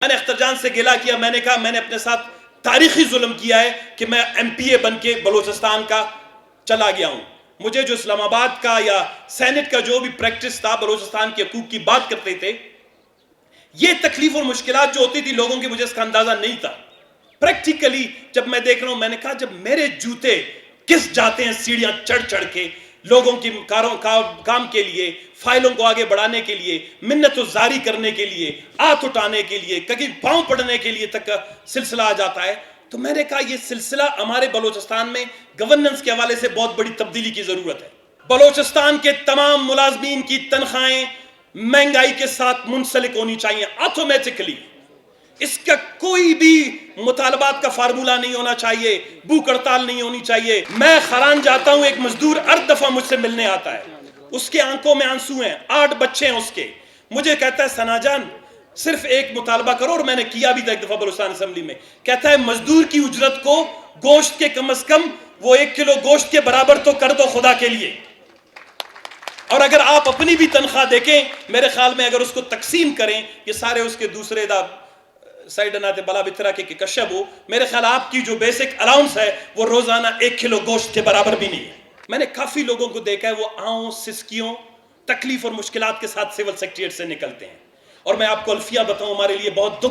میں نے اختر جان سے گلا کیا، میں نے کہا میں نے اپنے ساتھ تاریخی ظلم کیا ہے کہ میں ایم پی اے بن کے بلوچستان کا چلا گیا ہوں. مجھے جو اسلام آباد کا یا سینٹ کا جو بھی پریکٹس تھا بلوچستان کے حقوق کی بات کرتے تھے، یہ تکلیف اور مشکلات جو ہوتی تھی لوگوں کی مجھے اس کا اندازہ نہیں تھا. پریکٹیکلی جب میں دیکھ رہا ہوں، میں نے کہا جب میرے جوتے کس جاتے ہیں سیڑھیاں چڑھ چڑھ کے لوگوں کی کام کے لیے، فائلوں کو آگے بڑھانے کے لیے، منت و زاری کرنے کے لیے، ہاتھ اٹھانے کے لیے، کہیں پاؤں پڑنے کے لیے تک سلسلہ آ جاتا ہے، تو میں نے کہا یہ سلسلہ ہمارے بلوچستان میں گورننس کے حوالے سے بہت بڑی تبدیلی کی ضرورت ہے. بلوچستان کے تمام ملازمین کی تنخواہیں مہنگائی کے ساتھ منسلک ہونی چاہیے آٹومیٹکلی. اس کا کوئی بھی مطالبات کا فارمولہ نہیں ہونا چاہیے، بھوک ہڑتال نہیں ہونی چاہیے. میں خران جاتا ہوں، ایک مزدور ہر دفعہ مجھ سے ملنے آتا ہے، اس کے آنکھوں میں آنسو ہیں، 8 بچے ہیں اس کے. مجھے کہتا ہے ثنا جان صرف ایک مطالبہ کرو، اور میں نے کیا بھی تھا ایک دفعہ بلوچستان اسمبلی میں. کہتا ہے مزدور کی اجرت کو گوشت کے کم از کم وہ 1 کلو گوشت کے برابر تو کر دو خدا کے لیے. اور اگر آپ اپنی بھی تنخواہ دیکھیں، میرے خیال میں اگر اس کو تقسیم کریں، یہ سارے اس کے دوسرے سائیڈ ناتے بلا بترا کے کشب ہو، میرے خیال آپ کی جو بیسک الاؤنس ہے وہ روزانہ 1 کلو گوشت کے برابر بھی نہیں ہے. میں نے کافی لوگوں کو دیکھا ہے وہ آؤں سسکیوں تکلیف اور مشکلات کے ساتھ سول سیکریٹریٹ سے نکلتے ہیں. اور میں آپ کو الفیہ بتاؤں، ہمارے لیے بہت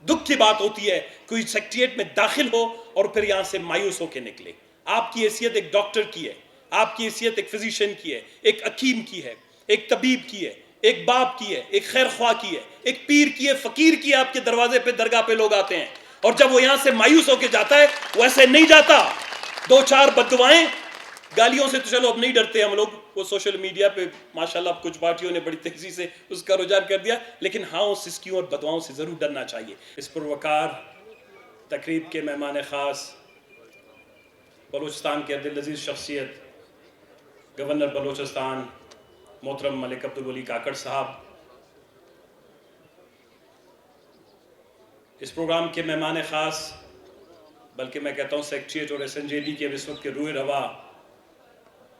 دکھ کی بات ہوتی ہے کوئی سیکریٹریٹ میں داخل ہو اور پھر یہاں سے مایوس ہو کے نکلے. آپ کی حیثیت ایک ڈاکٹر کی ہے، آپ کی حیثیت ایک فزیشین کی ہے، ایک حکیم کی ہے، ایک طبیب کی ہے، ایک باپ کی ہے، ایک خیر خواہ کی ہے، ایک پیر کی ہے، فقیر کی ہے. آپ کے دروازے پہ درگاہ پہ لوگ آتے ہیں، اور جب وہ یہاں سے مایوس ہو کے جاتا ہے وہ ایسے نہیں جاتا. 2-4 بددعائیں، گالیوں سے تو چلو اب نہیں ڈرتے ہم لوگ، وہ سوشل میڈیا پہ ماشاءاللہ کچھ پارٹیوں نے بڑی تیزی سے اس کا رجحان کر دیا، لیکن ہاں سسکیوں اور بددعاؤں سے ضرور ڈرنا چاہیے. اس پروقار تقریب کے مہمان خاص بلوچستان کے دلعزیز شخصیت گورنر بلوچستان محترم ملک عبدالولی کاکڑ صاحب، اس پروگرام کے مہمان خاص بلکہ میں کہتا ہوں سیکریٹریٹ اور ایس این جے ڈی کے اس وقت کے روح روا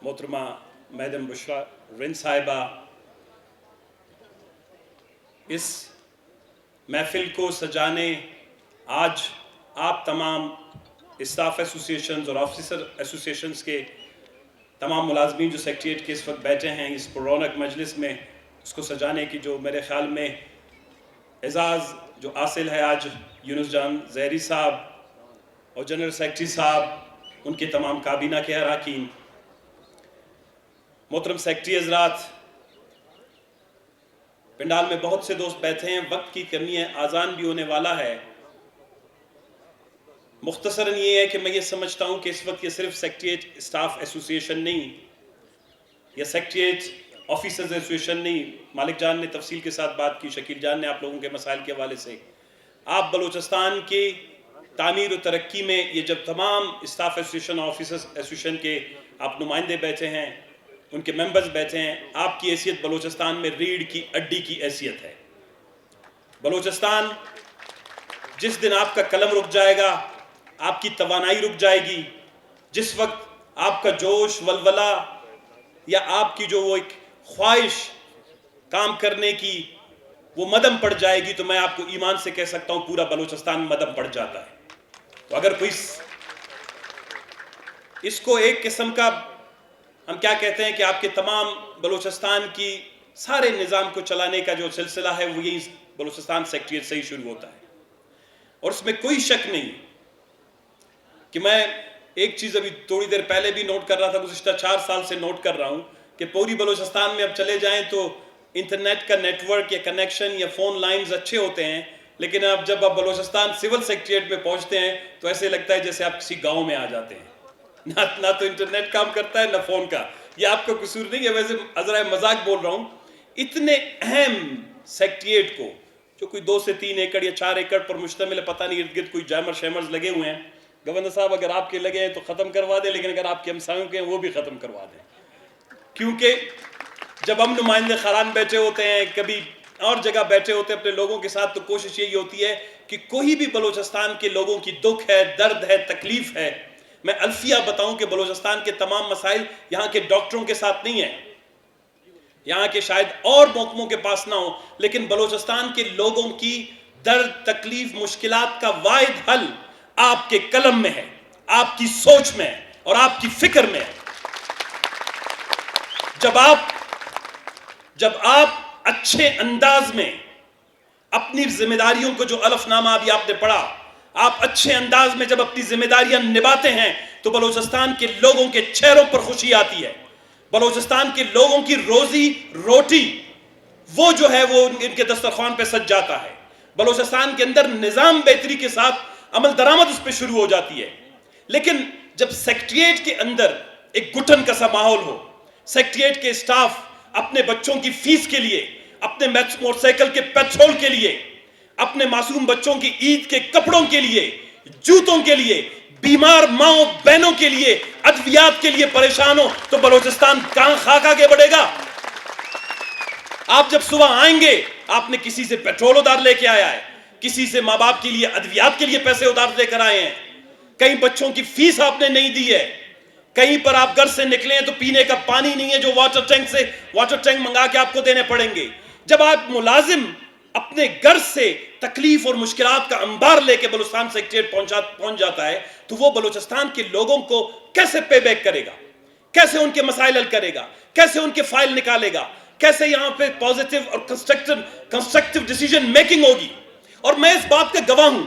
محترمہ میڈم بشرا رن صاحبہ، اس محفل کو سجانے آج آپ تمام اسٹاف ایسوسیشنز اور آفیسر ایسوسیشنز کے تمام ملازمین جو سیکریٹریٹ کے اس وقت بیٹھے ہیں اس پررونق مجلس میں، اس کو سجانے کی جو میرے خیال میں اعزاز جو حاصل ہے آج یونس جان زہری صاحب اور جنرل سیکریٹری صاحب، ان کے تمام کابینہ کے اراکین، محترم سیکریٹری حضرات، پنڈال میں بہت سے دوست بیٹھے ہیں، وقت کی کمی ہے، آذان بھی ہونے والا ہے. مختصراً یہ ہے کہ میں یہ سمجھتا ہوں کہ اس وقت یہ صرف سیکریٹریٹ اسٹاف ایسوسیشن نہیں یا سیکریٹریٹ آفیسرز ایسوسیشن نہیں، مالک جان نے تفصیل کے ساتھ بات کی، شکیل جان نے آپ لوگوں کے مسائل کے حوالے سے. آپ بلوچستان کی تعمیر و ترقی میں یہ جب تمام اسٹاف ایسوسیشن آفیسرز ایسوسیشن کے آپ نمائندے بیٹھے ہیں، ان کے ممبرز بیٹھے ہیں، آپ کی حیثیت بلوچستان میں ریڑھ کی ہڈی کی حیثیت ہے. بلوچستان جس دن آپ کا قلم رک جائے گا، آپ کی توانائی رک جائے گی، جس وقت آپ کا جوش ولولہ یا آپ کی جو وہ ایک خواہش کام کرنے کی وہ مدم پڑ جائے گی، تو میں آپ کو ایمان سے کہہ سکتا ہوں پورا بلوچستان مدم پڑ جاتا ہے. تو اگر کوئی اس کو ایک قسم کا ہم کیا کہتے ہیں کہ آپ کے تمام بلوچستان کی سارے نظام کو چلانے کا جو سلسلہ ہے وہ یہی بلوچستان سیکریٹریٹ سے ہی شروع ہوتا ہے. اور اس میں کوئی شک نہیں کہ میں ایک چیز ابھی تھوڑی دیر پہلے بھی نوٹ کر رہا تھا، گزشتہ 4 سال سے نوٹ کر رہا ہوں کہ پوری بلوچستان میں اب چلے جائیں تو انٹرنیٹ کا نیٹ ورک یا کنیکشن یا فون لائنز اچھے ہوتے ہیں، لیکن اب جب آپ بلوچستان سول سیکریٹریٹ میں پہنچتے ہیں تو ایسے لگتا ہے جیسے آپ کسی گاؤں میں آ جاتے ہیں. نہ تو انٹرنیٹ کام کرتا ہے نہ فون کا. یہ آپ کا قصور نہیں ہے، ویسے عذرائے مذاق بول رہا ہوں. اتنے اہم سیکریٹریٹ کو جو کوئی 2 سے 3 ایکڑ یا 4 ایکڑ پر مشتمل ہے، پتہ نہیں ارد گرد کوئی جیمر شیمرز لگے ہوئے ہیں. گورنر صاحب اگر آپ کے لگے ہیں تو ختم کروا دیں، لیکن اگر آپ کے ہمسایوں کے ہیں وہ بھی ختم کروا دیں. کیونکہ جب ہم نمائندے خران بیٹھے ہوتے ہیں، کبھی اور جگہ بیٹھے ہوتے ہیں اپنے لوگوں کے ساتھ، تو کوشش یہی ہوتی ہے کہ کوئی بھی بلوچستان کے لوگوں کی دکھ ہے، درد ہے، تکلیف ہے. میں الفیہ بتاؤں کہ بلوچستان کے تمام مسائل یہاں کے ڈاکٹروں کے ساتھ نہیں ہیں، یہاں کے شاید اور محکموں کے پاس نہ ہو، لیکن بلوچستان کے لوگوں کی درد تکلیف مشکلات کا واحد حل آپ کے قلم میں ہے، آپ کی سوچ میں ہے اور آپ کی فکر میں ہے۔ جب آپ اچھے انداز میں اپنی ذمہ داریوں کو، جو الف نامہ ابھی آپ نے پڑھا، آپ اچھے انداز میں جب اپنی ذمہ داریاں نبھاتے ہیں تو بلوچستان کے لوگوں کے چہروں پر خوشی آتی ہے۔ بلوچستان کے لوگوں کی روزی روٹی وہ جو ہے وہ ان کے دسترخوان پہ سج جاتا ہے۔ بلوچستان کے اندر نظام بہتری کے ساتھ عمل درآمد اس پہ شروع ہو جاتی ہے۔ لیکن جب سیکٹریٹ کے اندر ایک گھٹن کا سا ماحول ہو، سیکٹریٹ کے اسٹاف اپنے بچوں کی فیس کے لیے، اپنے موٹر سائیکل کے پیٹرول کے لیے، اپنے معصوم بچوں کی عید کے کپڑوں کے لیے، جوتوں کے لیے، بیمار ماؤں بہنوں کے لیے، ادویات کے لیے پریشان ہو تو بلوچستان کہاں خاک آگے بڑھے گا؟ آپ جب صبح آئیں گے، آپ نے کسی سے پیٹرول ادھار لے کے آیا ہے، کسی سے ماں باپ کے لیے ادویات کے لیے پیسے ادھار لے کر آئے ہیں، کئی بچوں کی فیس آپ نے نہیں دی ہے، کہیں پر آپ گھر سے نکلے ہیں تو پینے کا پانی نہیں ہے جو واٹر ٹینک منگا کے آپ کو دینے پڑیں گے۔ جب آپ ملازم اپنے گھر سے تکلیف اور مشکلات کا انبار لے کے بلوچستان سیکٹریٹ پہنچ جاتا ہے تو وہ بلوچستان کے لوگوں کو کیسے پے بیک کرے گا؟ کیسے ان کے مسائل حل کرے گا؟ کیسے ان کے فائل نکالے گا؟ کیسے یہاں پہ پوزیٹیو اور کنسٹرکٹیو ڈیسیجن میکنگ ہوگی؟ اور میں اس بات کا گواہ ہوں۔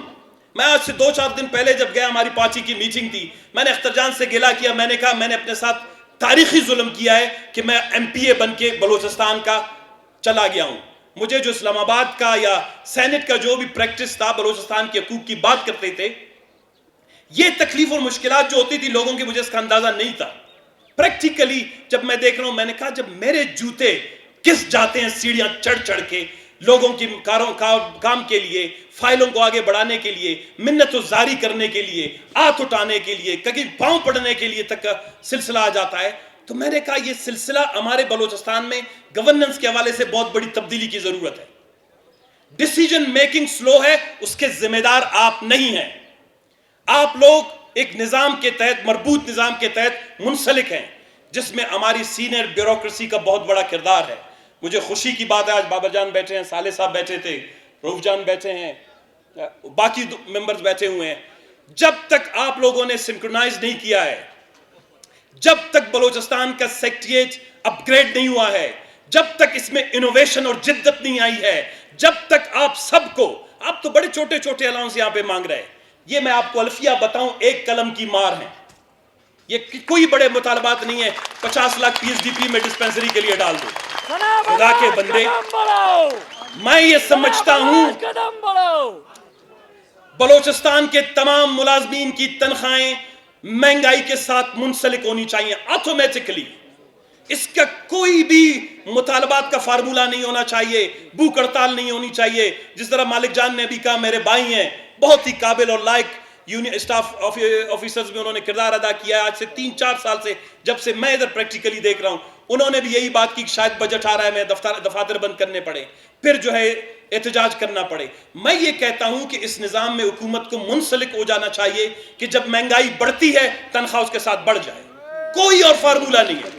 میں آج سے 2-4 دن پہلے جب گیا، ہماری پارٹی کی میٹنگ تھی، میں نے اختر جان سے گلہ کیا، میں نے کہا میں نے اپنے ساتھ تاریخی ظلم کیا ہے کہ میں ایم پی اے بن کے بلوچستان کا چلا گیا ہوں۔ مجھے جو اسلام آباد کا یا سینٹ کا جو بھی پریکٹس تھا، بلوچستان کے حقوق کی بات کرتے تھے، یہ تکلیف اور مشکلات جو ہوتی تھی لوگوں کی، مجھے اس کا اندازہ نہیں تھا۔ پریکٹیکلی جب میں دیکھ رہا ہوں، میں نے کہا جب میرے جوتے کس جاتے ہیں سیڑھیاں چڑھ چڑھ کے لوگوں کی کام کے لیے، فائلوں کو آگے بڑھانے کے لیے، منت و زاری کرنے کے لیے، ہاتھ اٹھانے کے لیے، کہیں پاؤں پڑنے کے لیے تک کا سلسلہ آ جاتا ہے، تو میں نے کہا یہ سلسلہ ہمارے بلوچستان میں گورننس کے حوالے سے بہت بڑی تبدیلی کی ضرورت ہے۔ ڈیسیجن میکنگ سلو ہے، اس کے ذمہ دار آپ نہیں ہیں۔ آپ لوگ ایک نظام کے تحت، مربوط نظام کے تحت منسلک ہیں، جس میں ہماری سینئر بیوروکریسی کا بہت بڑا کردار ہے۔ مجھے خوشی کی بات ہے، آج بابر جان بیٹھے ہیں، صالح صاحب بیٹھے تھے، روف جان بیٹھے ہیں، باقی ممبرز بیٹھے ہوئے ہیں۔ جب تک آپ لوگوں نے سنکرونائز نہیں کیا ہے، جب تک بلوچستان کا سیکٹریٹ اپ گریڈ نہیں ہوا ہے، جب تک اس میں انوویشن اور جدت نہیں آئی ہے، جب تک آپ سب کو، آپ تو بڑے چھوٹے چھوٹے الاؤنس یہاں پہ مانگ رہے ہیں، یہ میں آپ کو الفیہ بتاؤں، ایک قلم کی مار ہے، یہ کوئی بڑے مطالبات نہیں ہے 50 lakh P S D P میں ڈسپینسری کے لیے ڈال دو۔ خدا کے بندے، میں یہ سمجھتا ہوں بلوچستان کے تمام ملازمین کی تنخواہیں مہنگائی کے ساتھ منسلک ہونی چاہیے آٹومیٹکلی۔ اس کا کوئی بھی مطالبات کا فارمولہ نہیں ہونا چاہیے، بھوک ہڑتال نہیں ہونی چاہیے۔ جس طرح مالک جان نے بھی کہا، میرے بھائی ہیں، بہت ہی قابل اور لائق اسٹاف آفیسرز میں انہوں نے کردار ادا کیا ہے۔ آج سے 3-4 سال سے جب سے میں ادھر پریکٹیکلی دیکھ رہا ہوں، انہوں نے بھی یہی بات کی کہ شاید بجٹ آ رہا ہے، میں دفاتر بند کرنے پڑے، پھر جو ہے احتجاج کرنا پڑے۔ میں یہ کہتا ہوں کہ اس نظام میں حکومت کو منسلک ہو جانا چاہیے کہ جب مہنگائی بڑھتی ہے تنخواہ اس کے ساتھ بڑھ جائے، کوئی اور فارمولہ نہیں ہے۔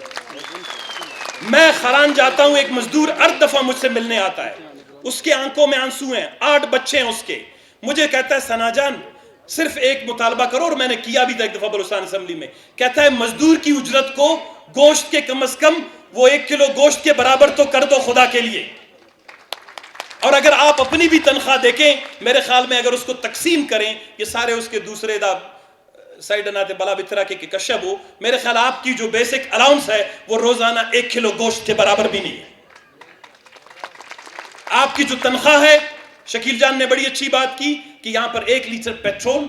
میں خران جاتا ہوں، ایک مزدور ہر دفعہ مجھ سے ملنے آتا ہے، اس کے آنکھوں میں آنسو ہیں، 8 بچے ہیں اس کے، مجھے کہتا ہے ثنا جان صرف ایک مطالبہ کرو، اور میں نے کیا بھی تھا ایک دفعہ بلوچستان اسمبلی میں، کہتا ہے مزدور کی اجرت کو گوشت کے کم از کم وہ 1 کلو گوشت کے برابر تو کر دو خدا کے لیے۔ اور اگر آپ اپنی بھی تنخواہ دیکھیں، میرے خیال میں اگر اس کو تقسیم کریں، یہ سارے اس کے دوسرے دا سائیڈ ناتے بلا بترا کے کشب ہو، میرے خیال آپ کی جو بیسک الاؤنس ہے وہ روزانہ 1 کلو گوشت کے برابر بھی نہیں ہے۔ آپ کی جو تنخواہ ہے، شکیل جان نے بڑی اچھی بات کی کہ یہاں پر 1 لیٹر پیٹرول،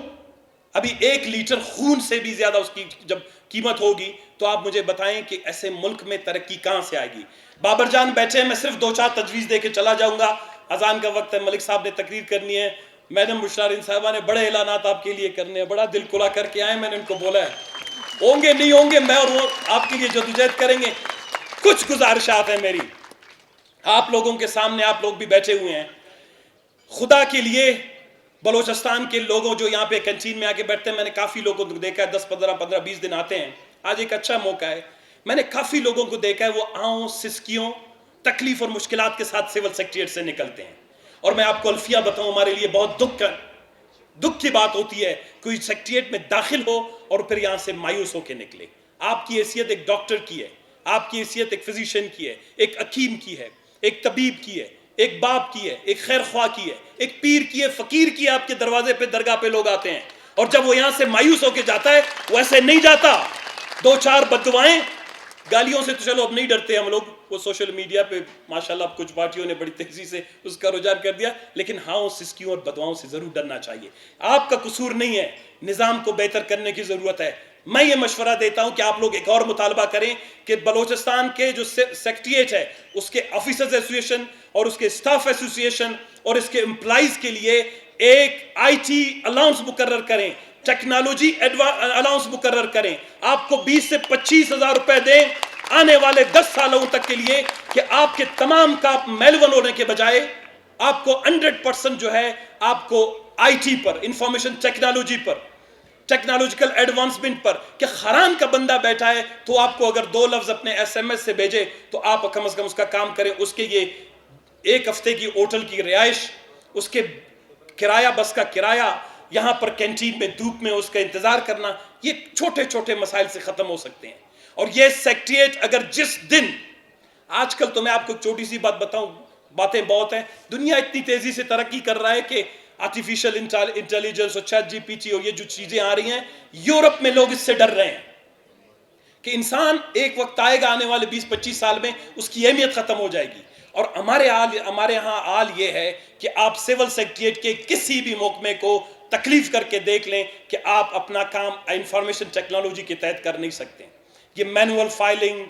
ابھی 1 لیٹر خون سے بھی زیادہ اس کی جب قیمت ہوگی، تو آپ مجھے بتائیں کہ ایسے ملک میں ترقی کہاں سے آئے گی؟ بابر جان بیٹھے ہیں، میں صرف 2-4 تجویز دے کے چلا جاؤں گا، اذان کا وقت ہے، ملک صاحب نے تقریر کرنی ہے، میڈم مشارین صاحبہ نے بڑے اعلانات آپ کے لیے کرنے ہیں، بڑا دل کھلا کر کے آئے، میں نے ان کو بولا ہے ہوں گے نہیں ہوں گے، میں اور وہ آپ کے لیے جدوجہد کریں گے۔ کچھ گزارشات ہیں میری آپ لوگوں کے سامنے، آپ لوگ بھی بیٹھے ہوئے ہیں، خدا کے لیے بلوچستان کے لوگوں جو یہاں پہ کینٹین میں آ کے بیٹھتے ہیں، میں نے کافی لوگوں کو دیکھا ہے، 10-15-20 دن آتے ہیں، آج ایک اچھا موقع ہے، میں نے کافی لوگوں کو دیکھا ہے وہ آؤں سسکیوں تکلیف اور مشکلات کے ساتھ سول سیکٹریٹ سے نکلتے ہیں، اور میں آپ کو الفیہ بتاؤں، ہمارے لیے بہت دکھ کی بات ہوتی ہے کوئی سیکریٹریٹ میں داخل ہو اور پھر یہاں سے مایوس ہو کے نکلے. آپ کی حیثیت ایک ڈاکٹر کی ہے، آپ کی حیثیت ایک فزیشین کی ہے، ایک حکیم کی ہے، ایک طبیب کی ہے، ایک باپ کی ہے، ایک خیر خواہ کی ہے، ایک پیر کی ہے، فقیر کی ہے. آپ کے دروازے پہ درگاہ پہ لوگ آتے ہیں اور جب وہ یہاں سے مایوس ہو کے جاتا ہے وہ ایسے نہیں جاتا. دو چار بددعائیں، گالیوں سے تو چلو اب نہیں ڈرتے ہم لوگ، وہ سوشل میڈیا پہ ماشاءاللہ اب کچھ پارٹیوں نے بڑی تیزی سے اس کا رجحان کر دیا، لیکن ہاں سسکیوں اور بددعاؤں سے ضرور ڈرنا چاہیے. آپ کا قصور نہیں ہے، نظام کو بہتر کرنے کی ضرورت ہے. میں یہ مشورہ دیتا ہوں کہ آپ لوگ ایک اور مطالبہ کریں کہ بلوچستان کے جو سیکریٹریٹ ہے اس کے آفیسرز ایسوسیشن اور اس کے سٹاف ایسوسیشن اور اس کے امپلائیز کے لیے ایک آئی ٹی الاؤنس مقرر کریں، ٹیکنالوجی الاؤنس مقرر کریں. آپ کو 20 سے 25 ہزار روپے دیں آنے والے 10 سالوں تک کے لیے کہ آپ کے تمام کام میلون ہونے کے بجائے آپ کو 100% جو ہے آپ کو آئی ٹی پر، انفارمیشن ٹیکنالوجی پر، ٹیکنالوجیکل ایڈوانسمنٹ پر، کہ خران کا بندہ بیٹھا ہے تو آپ کو اگر 2 لفظ اپنے ایس ایم ایس سے بھیجے تو آپ کم از کم اس کا کام کریں. اس کے یہ 1 ہفتے کی ہوٹل کی رہائش، اس کے کرایہ، بس کا کرایہ، یہاں پر کینٹین میں دھوپ میں اس کا انتظار کرنا، یہ چھوٹے چھوٹے مسائل سے ختم ہو سکتے ہیں. اور یہ سیکریٹریٹ اگر جس دن، آج کل تو میں آپ کو ایک چھوٹی سی بات بتاؤں، باتیں بہت ہیں، دنیا اتنی تیزی سے ترقی کر رہا ہے کہ آرٹیفیشل انٹیلیجنس اور چیٹ جی پی ٹی اور یہ جو چیزیں آ رہی ہیں، یورپ میں لوگ اس سے ڈر رہے ہیں کہ انسان ایک وقت آئے گا آنے والے 20-25 سال میں اس کی اہمیت ختم ہو جائے گی. اور ہمارے ہاں حال یہ ہے کہ آپ سول سیکریٹریٹ کے کسی بھی محکمے کو تکلیف کر کے دیکھ لیں کہ آپ اپنا کام انفارمیشن ٹیکنالوجی کے تحت کر نہیں سکتے. یہ مینول فائلنگ،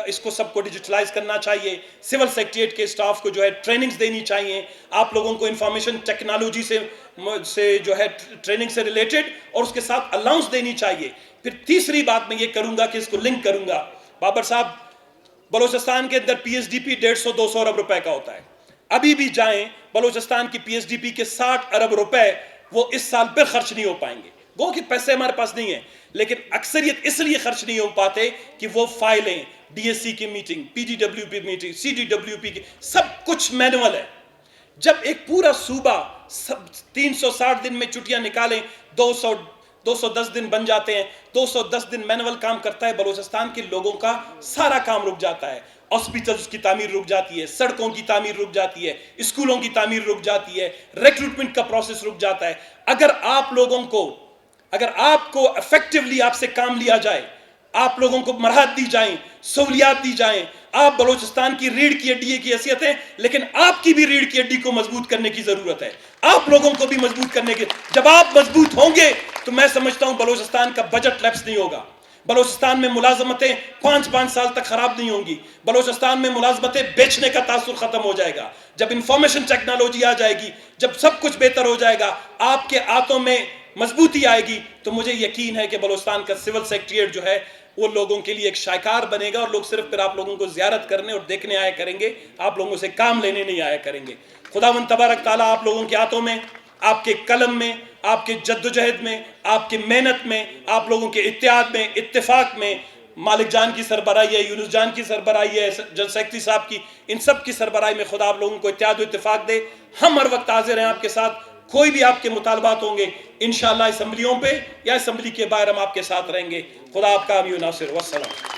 اس کو سب کو ڈیجیٹلائز کرنا چاہیے. سول سیکریٹریٹ کے اسٹاف کو جو ہے ٹریننگز دینی چاہیے. آپ لوگوں کو انفارمیشن ٹیکنالوجی سے جو ہے ٹریننگ سے ریلیٹڈ اور اس کے ساتھ الاؤنس دینی چاہیے. پھر تیسری بات میں یہ کروں گا کہ اس کو لنک کروں گا. بابر صاحب، بلوچستان کے اندر پی ایس ڈی پی 150-200 ارب روپے کا ہوتا ہے. ابھی بھی جائیں بلوچستان کی پی ایس ڈی پی کے 60 ارب روپے وہ اس سال پہ خرچ نہیں ہو پائیں گے. وہ کہ پیسے ہمارے پاس نہیں ہیں، لیکن اکثریت اس لیے خرچ نہیں ہو پاتے کہ وہ فائلیں، ڈی ایس سی کی meeting, P D W P meeting, C D W P کی، سب کچھ مینول ہے. جب ایک پورا صوبہ 360 دن میں چھٹیاں نکالیں، 210 دن بن جاتے ہیں، 210 دن مینول کام کرتا ہے. بلوچستان کے لوگوں کا سارا کام رک جاتا ہے. ہاسپٹلز کی تعمیر رک جاتی ہے، سڑکوں کی تعمیر رک جاتی ہے، اسکولوں کی تعمیر رک جاتی ہے، ریکروٹمنٹ کا پروسیس رک جاتا ہے. اگر آپ کو افیکٹولی آپ سے کام لیا جائے، آپ لوگوں کو مراحت دی جائیں، سہولیات دی جائیں، آپ بلوچستان کی ریڑھ کی ہڈی کی حیثیت ہیں، لیکن آپ کی بھی ریڑھ کی ہڈی کو مضبوط کرنے کی ضرورت ہے. آپ لوگوں کو بھی مضبوط کرنے کی، جب آپ مضبوط ہوں گے تو میں سمجھتا ہوں بلوچستان کا بجٹ لیپس نہیں ہوگا. بلوچستان میں ملازمتیں 5 سال تک خراب نہیں ہوں گی. بلوچستان میں ملازمتیں بیچنے کا تاثر ختم ہو جائے گا. جب انفارمیشن ٹیکنالوجی آ جائے گی، جب سب کچھ بہتر ہو جائے گا، آپ کے ہاتھوں میں مضبوطی آئے گی، تو مجھے یقین ہے کہ بلوچستان کا سول سیکریٹریٹ جو ہے وہ لوگوں کے لیے ایک شاہکار بنے گا، اور لوگ صرف پھر آپ لوگوں کو زیارت کرنے اور دیکھنے آیا کریں گے، آپ لوگوں سے کام لینے نہیں آیا کریں گے. خداوند تبارک تعالیٰ آپ لوگوں کے ہاتھوں میں، آپ کے قلم میں، آپ کے جد و جہد میں، آپ کی محنت میں، آپ لوگوں کے اتحاد میں، اتفاق میں، مالک جان کی سربراہی ہے، یونس جان کی سربراہی ہے، جنرل سیکرٹری صاحب کی، ان سب کی سربراہی میں خدا آپ لوگوں کو اتحاد و اتفاق دے. ہم ہر وقت حاضر ہیں آپ کے ساتھ. کوئی بھی آپ کے مطالبات ہوں گے انشاءاللہ اسمبلیوں پہ یا اسمبلی کے باہر ہم آپ کے ساتھ رہیں گے. خدا آپ کا حامی و ناصر. والسلام.